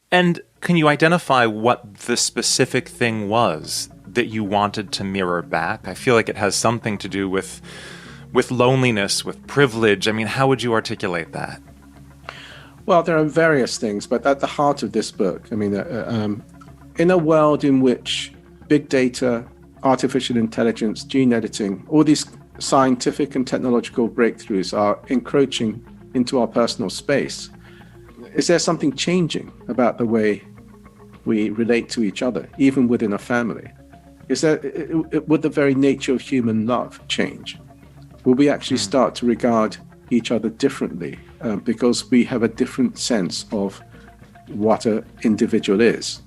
And can you identify what the specific thing was that you wanted to mirror back? I feel like it has something to do with loneliness, with privilege. I mean, how would you articulate that? Well, there are various things, but at the heart of this book, I mean, in a world in which big data, artificial intelligence, gene editing, all these scientific and technological breakthroughs are encroaching into our personal space, is there something changing about the way we relate to each other, even within a family? Would the very nature of human love change? Will we actually start to regard each other differently because we have a different sense of what an individual is?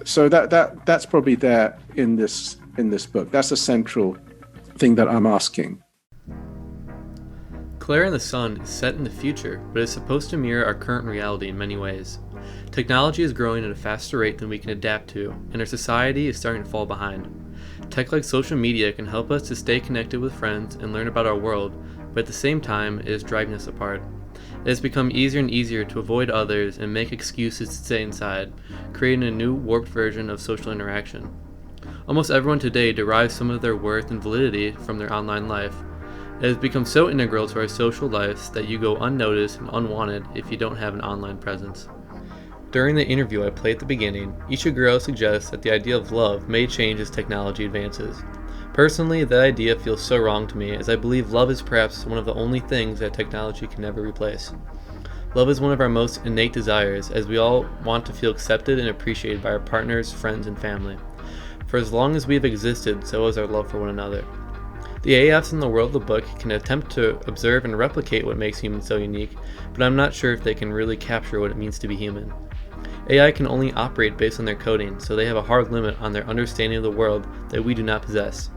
So that's probably there in this book. That's a central thing that I'm asking. Klara and the Sun is set in the future, but is supposed to mirror our current reality in many ways. Technology is growing at a faster rate than we can adapt to, and our society is starting to fall behind. Tech like social media can help us to stay connected with friends and learn about our world, but at the same time, it is driving us apart. It has become easier and easier to avoid others and make excuses to stay inside, creating a new warped version of social interaction. Almost everyone today derives some of their worth and validity from their online life. It has become so integral to our social lives that you go unnoticed and unwanted if you don't have an online presence. During the interview I played at the beginning, Ishiguro suggests that the idea of love may change as technology advances. Personally, that idea feels so wrong to me, as I believe love is perhaps one of the only things that technology can never replace. Love is one of our most innate desires, as we all want to feel accepted and appreciated by our partners, friends, and family. For as long as we have existed, so has our love for one another. The AFs in the world of the book can attempt to observe and replicate what makes humans so unique, but I'm not sure if they can really capture what it means to be human. AI can only operate based on their coding, so they have a hard limit on their understanding of the world that we do not possess.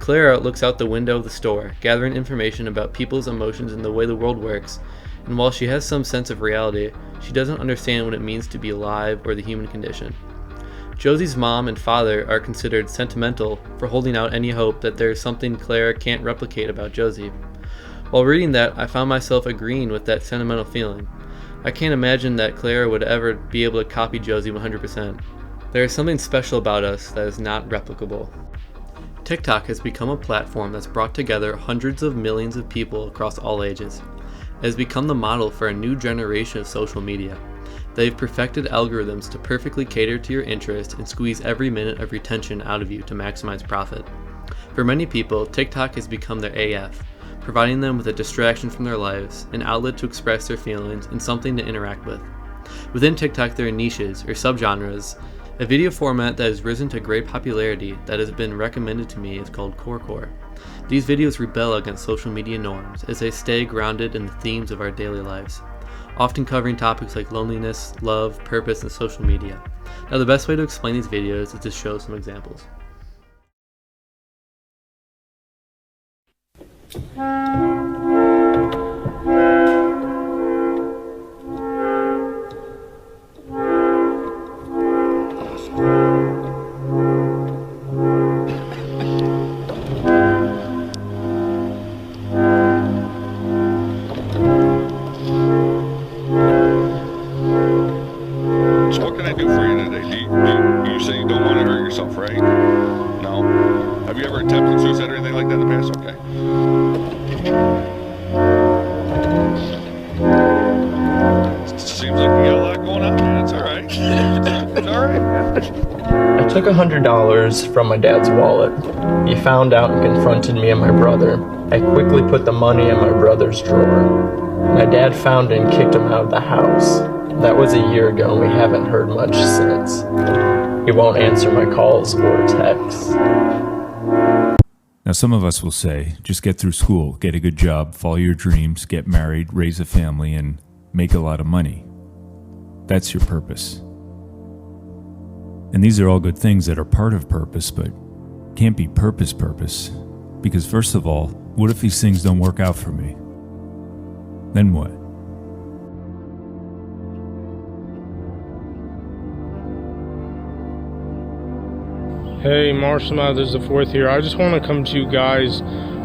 Klara looks out the window of the store, gathering information about people's emotions and the way the world works, and while she has some sense of reality, she doesn't understand what it means to be alive or the human condition. Josie's mom and father are considered sentimental for holding out any hope that there is something Klara can't replicate about Josie. While reading that, I found myself agreeing with that sentimental feeling. I can't imagine that Klara would ever be able to copy Josie 100%. There is something special about us that is not replicable. TikTok has become a platform that's brought together hundreds of millions of people across all ages. It has become the model for a new generation of social media. They've perfected algorithms to perfectly cater to your interest and squeeze every minute of retention out of you to maximize profit. For many people, TikTok has become their AF, providing them with a distraction from their lives, an outlet to express their feelings, and something to interact with. Within TikTok, there are niches, or subgenres. A video format that has risen to great popularity that has been recommended to me is called Corecore. These videos rebel against social media norms as they stay grounded in the themes of our daily lives, often covering topics like loneliness, love, purpose, and social media. Now, the best way to explain these videos is to show some examples. I took $100 from my dad's wallet. He found out and confronted me and my brother. I quickly put the money in my brother's drawer. My dad found it and kicked him out of the house. That was a year ago and we haven't heard much since. He won't answer my calls or texts. Now, some of us will say, just get through school, get a good job, follow your dreams, get married, raise a family, and make a lot of money. That's your purpose. And these are all good things that are part of purpose, but can't be purpose. Because first of all, what if these things don't work out for me? Then what? Hey, Marshall Mathers the fourth here. I just want to come to you guys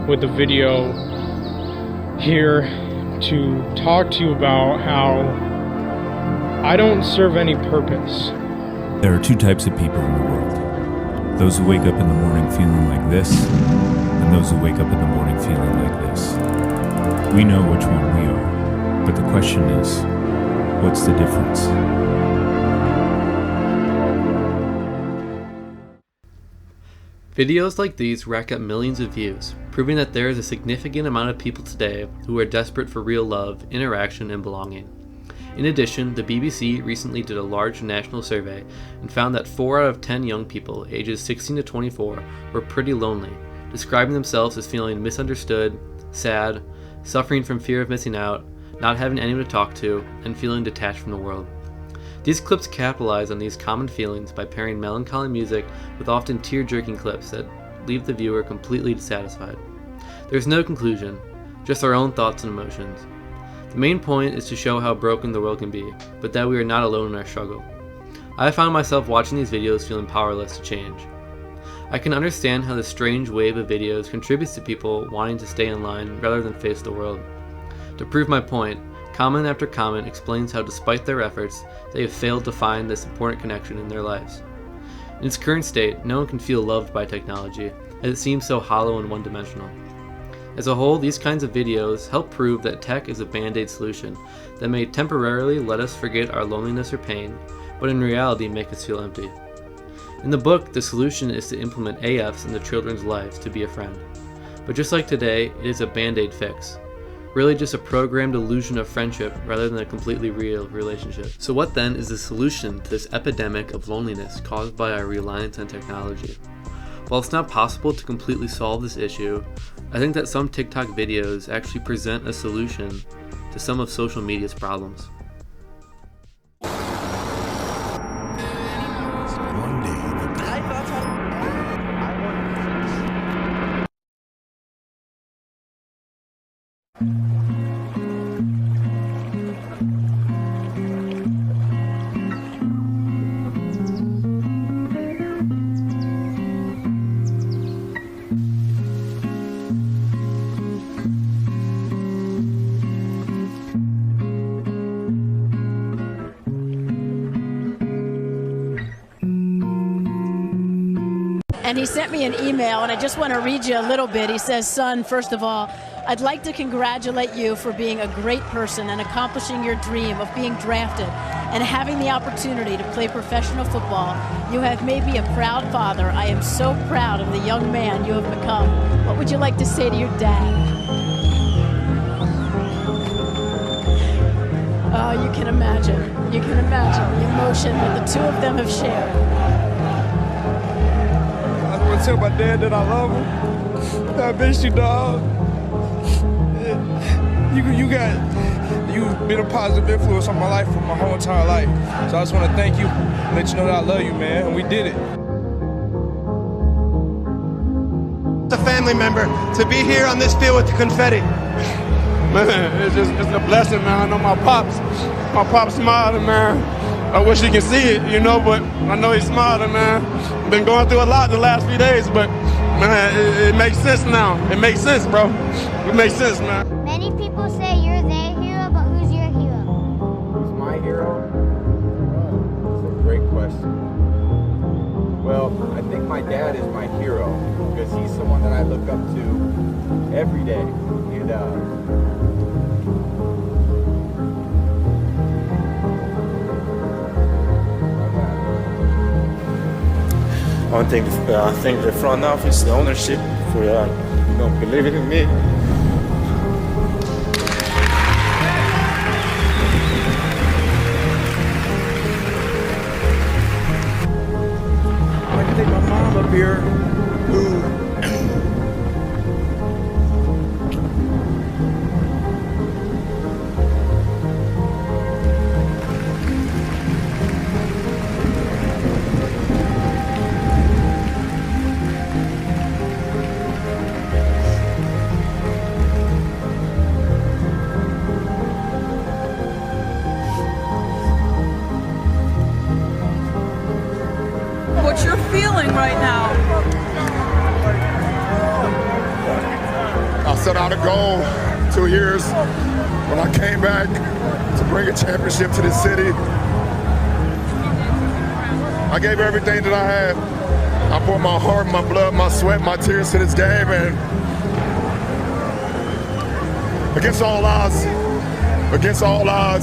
with a video here to talk to you about how I don't serve any purpose. There are two types of people in the world. Those who wake up in the morning feeling like this, and those who wake up in the morning feeling like this. We know which one we are, but the question is, what's the difference? Videos like these rack up millions of views, proving that there is a significant amount of people today who are desperate for real love, interaction, and belonging. In addition, the BBC recently did a large national survey and found that 4 out of 10 young people ages 16 to 24 were pretty lonely, describing themselves as feeling misunderstood, sad, suffering from fear of missing out, not having anyone to talk to, and feeling detached from the world. These clips capitalize on these common feelings by pairing melancholy music with often tear-jerking clips that leave the viewer completely dissatisfied. There's no conclusion, just our own thoughts and emotions. The main point is to show how broken the world can be, but that we are not alone in our struggle. I found myself watching these videos feeling powerless to change. I can understand how this strange wave of videos contributes to people wanting to stay in line rather than face the world. To prove my point, comment after comment explains how despite their efforts, they have failed to find this important connection in their lives. In its current state, no one can feel loved by technology, as it seems so hollow and one-dimensional. As a whole, these kinds of videos help prove that tech is a band-aid solution that may temporarily let us forget our loneliness or pain, but in reality make us feel empty. In the book, the solution is to implement AFs into children's lives to be a friend. But just like today, it is a band-aid fix. Really just a programmed illusion of friendship rather than a completely real relationship. So what then is the solution to this epidemic of loneliness caused by our reliance on technology? While it's not possible to completely solve this issue, I think that some TikTok videos actually present a solution to some of social media's problems. And he sent me an email, and I just want to read you a little bit. He says, "Son, first of all, I'd like to congratulate you for being a great person and accomplishing your dream of being drafted and having the opportunity to play professional football. You have made me a proud father. I am so proud of the young man you have become. What would you like to say to your dad?" Oh, you can imagine the emotion that the two of them have shared. I want to tell my dad that I love him. I miss you, dog. You've been a positive influence on my life for my whole entire life. So I just want to thank you and let you know that I love you, man. And we did it. A family member to be here on this field with the confetti. Man, it's a blessing, man. I know my pop's smiling, man. I wish he could see it, you know, but I know he's smiling, man. Been going through a lot the last few days, but man, it makes sense now. It makes sense, bro. It makes sense, man. Many people say you're their hero, but who's your hero? Who's my hero? That's a great question. Well, I think my dad is my hero because he's someone that I look up to every day. And I want to thank the front office, the ownership for believing in me. I'd like to thank my mom up here who what you're feeling right now. I set out a goal 2 years when I came back to bring a championship to this city. I gave everything that I had. I poured my heart, my blood, my sweat, my tears to this game, and against all odds,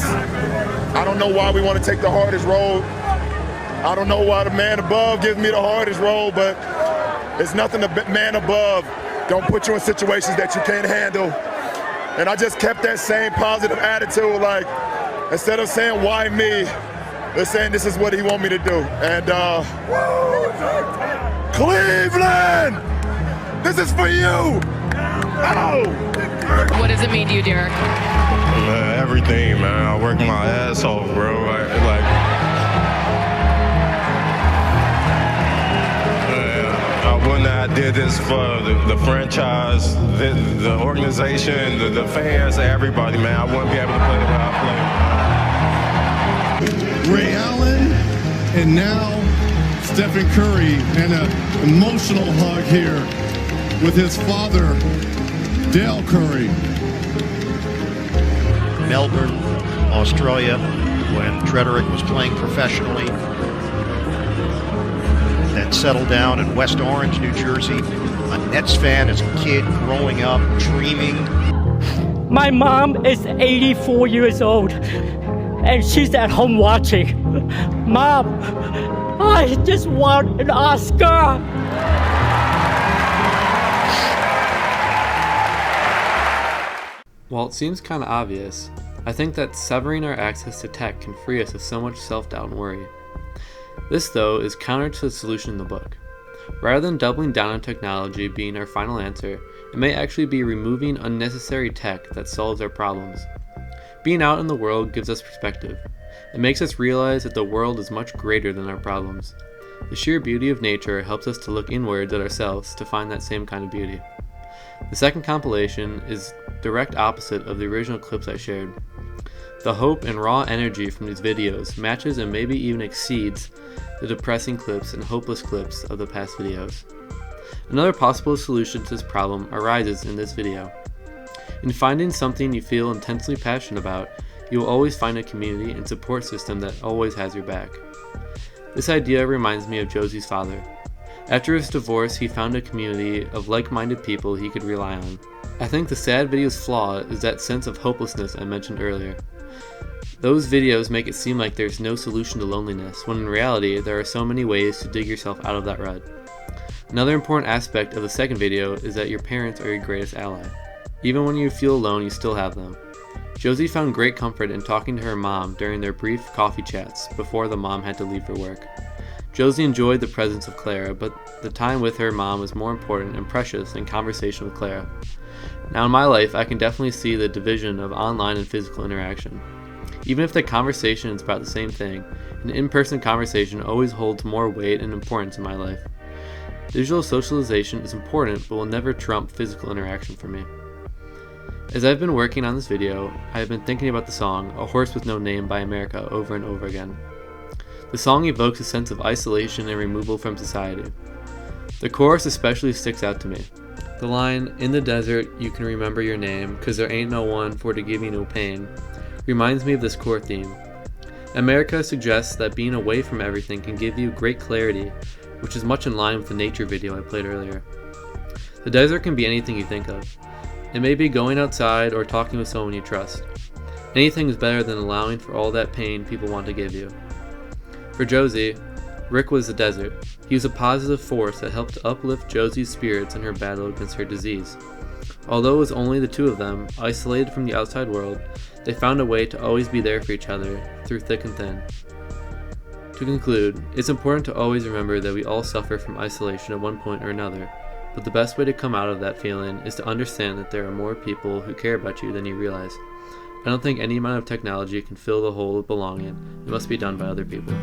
I don't know why we want to take the hardest road. I don't know why the man above gives me the hardest road, but it's nothing the man above don't put you in situations that you can't handle. And I just kept that same positive attitude, like, instead of saying, why me, they're saying this is what he want me to do. And Cleveland, this is for you. Oh. What does it mean to you, Derek? Everything, man. I work my ass off, bro. I wouldn't have did this for the franchise, the organization, the fans, everybody, man. I wouldn't be able to play the way I play. Ray Allen, and now Stephen Curry, and an emotional hug here with his father, Dale Curry. Melbourne, Australia, when Frederick was playing professionally. Then settled down in West Orange, New Jersey. A Nets fan as a kid, growing up, dreaming. My mom is 84 years old, and she's at home watching. Mom, I just want an Oscar. While it seems kind of obvious, I think that severing our access to tech can free us of so much self-doubt and worry. This, though, is counter to the solution in the book. Rather than doubling down on technology being our final answer, it may actually be removing unnecessary tech that solves our problems. Being out in the world gives us perspective. It makes us realize that the world is much greater than our problems. The sheer beauty of nature helps us to look inwards at ourselves to find that same kind of beauty. The second compilation is direct opposite of the original clips I shared. The hope and raw energy from these videos matches and maybe even exceeds the depressing clips and hopeless clips of the past videos. Another possible solution to this problem arises in this video. In finding something you feel intensely passionate about, you will always find a community and support system that always has your back. This idea reminds me of Josie's father. After his divorce, he found a community of like-minded people he could rely on. I think the sad video's flaw is that sense of hopelessness I mentioned earlier. Those videos make it seem like there's no solution to loneliness, when in reality there are so many ways to dig yourself out of that rut. Another important aspect of the second video is that your parents are your greatest ally. Even when you feel alone, you still have them. Josie found great comfort in talking to her mom during their brief coffee chats before the mom had to leave for work. Josie enjoyed the presence of Klara, but the time with her mom was more important and precious than conversation with Klara. Now in my life, I can definitely see the division of online and physical interaction. Even if the conversation is about the same thing, an in-person conversation always holds more weight and importance in my life. Digital socialization is important, but will never trump physical interaction for me. As I've been working on this video, I have been thinking about the song "A Horse with No Name" by America over and over again. The song evokes a sense of isolation and removal from society. The chorus especially sticks out to me. The line, "In the desert, you can remember your name, 'cause there ain't no one for to give you no pain," reminds me of this core theme. America suggests that being away from everything can give you great clarity, which is much in line with the nature video I played earlier. The desert can be anything you think of. It may be going outside or talking with someone you trust. Anything is better than allowing for all that pain people want to give you. For Josie, Rick was the desert. He was a positive force that helped uplift Josie's spirits in her battle against her disease. Although it was only the two of them, isolated from the outside world, they found a way to always be there for each other, through thick and thin. To conclude, it's important to always remember that we all suffer from isolation at one point or another, but the best way to come out of that feeling is to understand that there are more people who care about you than you realize. I don't think any amount of technology can fill the hole of belonging. It must be done by other people.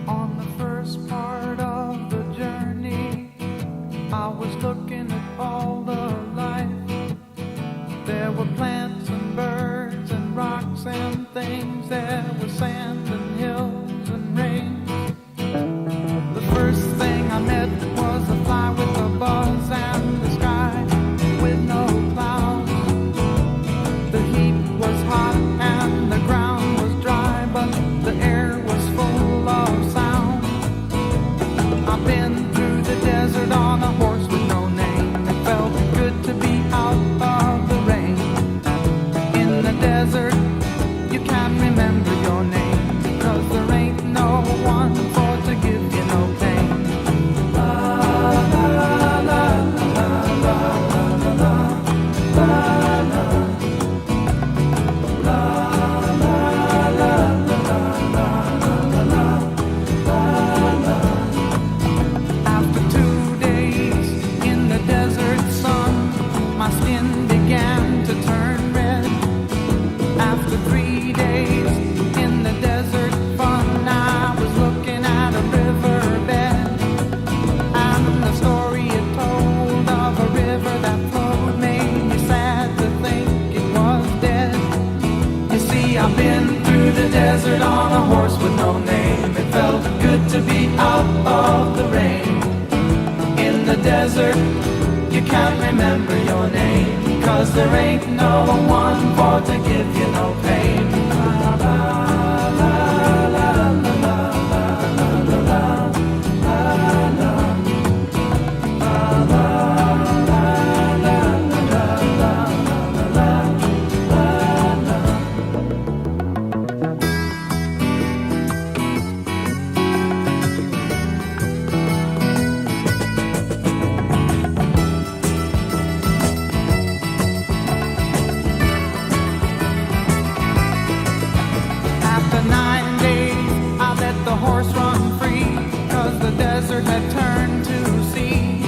On the first part of the journey, I was looking at all the life. There were plants and birds and rocks and things. There was sand and hills and rain. The first thing I met was a fly with a buzz and the sky with no clouds. The heat was hot and I've been through the desert on a horse with no name. It felt good to be out of the rain. In the desert, you can't remember your name, 'cause there ain't no one for to give you no pain. After 9 days, I let the horse run free, 'cause the desert had turned to sea.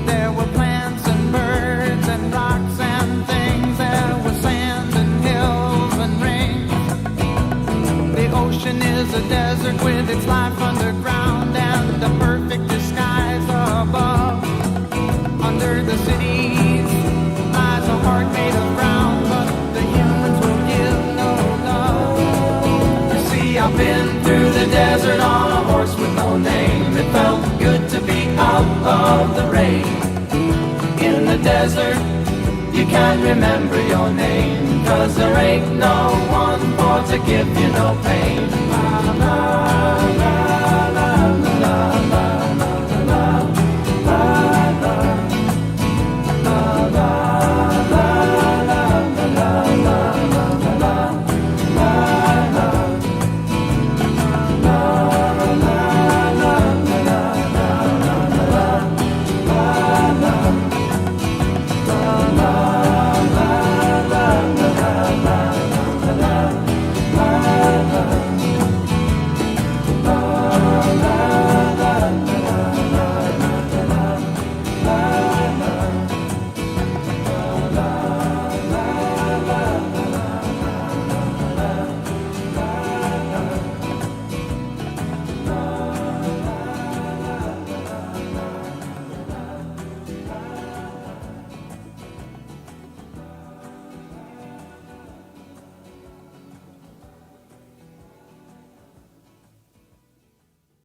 There were plants and birds and rocks and things. There was sand and hills and rings. The ocean is a desert with its life underground and a perfect disguise above. Under the cities lies a heart made of brown, but the humans will give no love. You see, I've been through the desert on a horse with no name. It felt good to be out of the rain. In the desert, you can't remember your name, 'cause there ain't no one for to give you no pain. La, la, la.